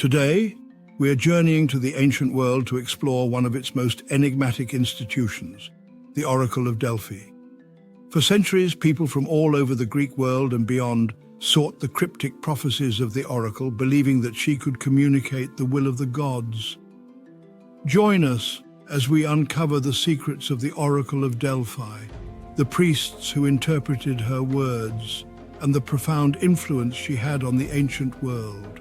Today, we are journeying to the ancient world to explore one of its most enigmatic institutions, the Oracle of Delphi. For centuries, people from all over the Greek world and beyond sought the cryptic prophecies of the oracle, believing that she could communicate the will of the gods. Join us as we uncover the secrets of the Oracle of Delphi, the priests who interpreted her words, and the profound influence she had on the ancient world.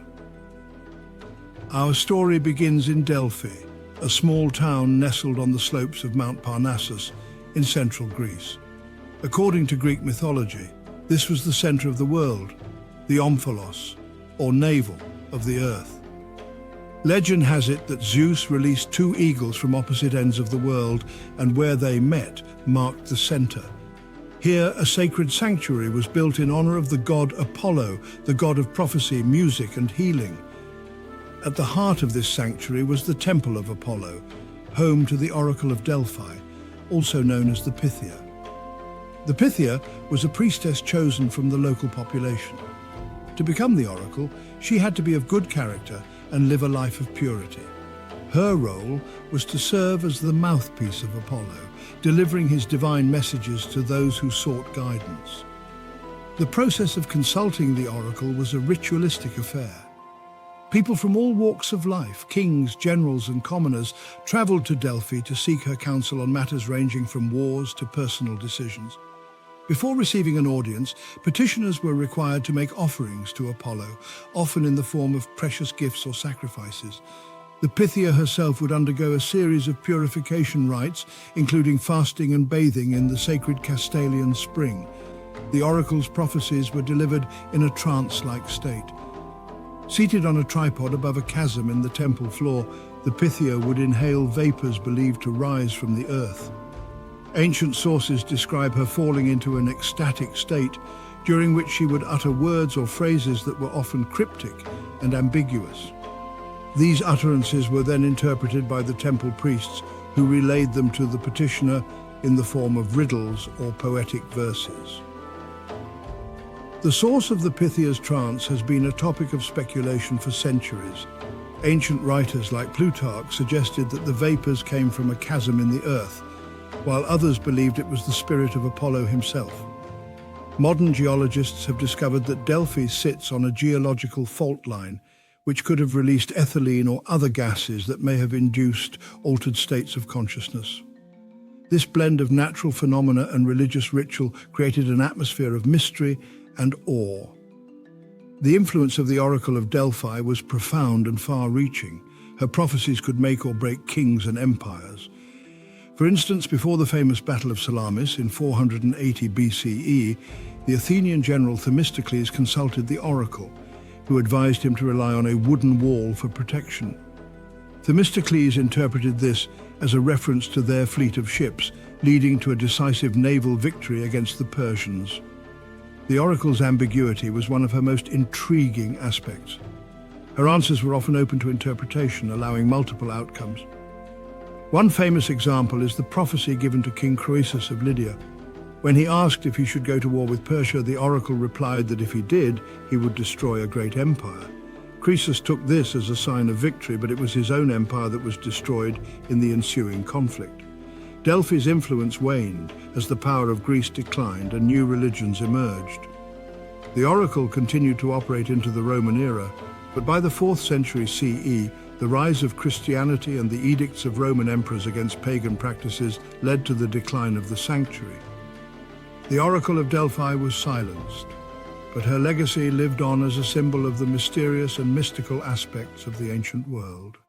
Our story begins in Delphi, a small town nestled on the slopes of Mount Parnassus in central Greece. According to Greek mythology, this was the center of the world, the omphalos, or navel, of the earth. Legend has it that Zeus released two eagles from opposite ends of the world, and where they met marked the center. Here, a sacred sanctuary was built in honor of the god Apollo, the god of prophecy, music, and healing. At the heart of this sanctuary was the Temple of Apollo, home to the Oracle of Delphi, also known as the Pythia. The Pythia was a priestess chosen from the local population. To become the oracle, she had to be of good character and live a life of purity. Her role was to serve as the mouthpiece of Apollo, delivering his divine messages to those who sought guidance. The process of consulting the oracle was a ritualistic affair. People from all walks of life, kings, generals, and commoners, traveled to Delphi to seek her counsel on matters ranging from wars to personal decisions. Before receiving an audience, petitioners were required to make offerings to Apollo, often in the form of precious gifts or sacrifices. The Pythia herself would undergo a series of purification rites, including fasting and bathing in the sacred Castalian spring. The oracle's prophecies were delivered in a trance-like state. Seated on a tripod above a chasm in the temple floor, the Pythia would inhale vapors believed to rise from the earth. Ancient sources describe her falling into an ecstatic state, during which she would utter words or phrases that were often cryptic and ambiguous. These utterances were then interpreted by the temple priests, who relayed them to the petitioner in the form of riddles or poetic verses. The source of the Pythia's trance has been a topic of speculation for centuries. Ancient writers like Plutarch suggested that the vapors came from a chasm in the earth, while others believed it was the spirit of Apollo himself. Modern geologists have discovered that Delphi sits on a geological fault line, which could have released ethylene or other gases that may have induced altered states of consciousness. This blend of natural phenomena and religious ritual created an atmosphere of mystery and awe. The influence of the Oracle of Delphi was profound and far-reaching. Her prophecies could make or break kings and empires. For instance, before the famous Battle of Salamis in 480 BCE, the Athenian general Themistocles consulted the oracle, who advised him to rely on a wooden wall for protection. Themistocles interpreted this as a reference to their fleet of ships, leading to a decisive naval victory against the Persians. The oracle's ambiguity was one of her most intriguing aspects. Her answers were often open to interpretation, allowing multiple outcomes. One famous example is the prophecy given to King Croesus of Lydia. When he asked if he should go to war with Persia, the oracle replied that if he did, he would destroy a great empire. Croesus took this as a sign of victory, but it was his own empire that was destroyed in the ensuing conflict. Delphi's influence waned as the power of Greece declined and new religions emerged. The oracle continued to operate into the Roman era, but by the 4th century CE, the rise of Christianity and the edicts of Roman emperors against pagan practices led to the decline of the sanctuary. The Oracle of Delphi was silenced, but her legacy lived on as a symbol of the mysterious and mystical aspects of the ancient world.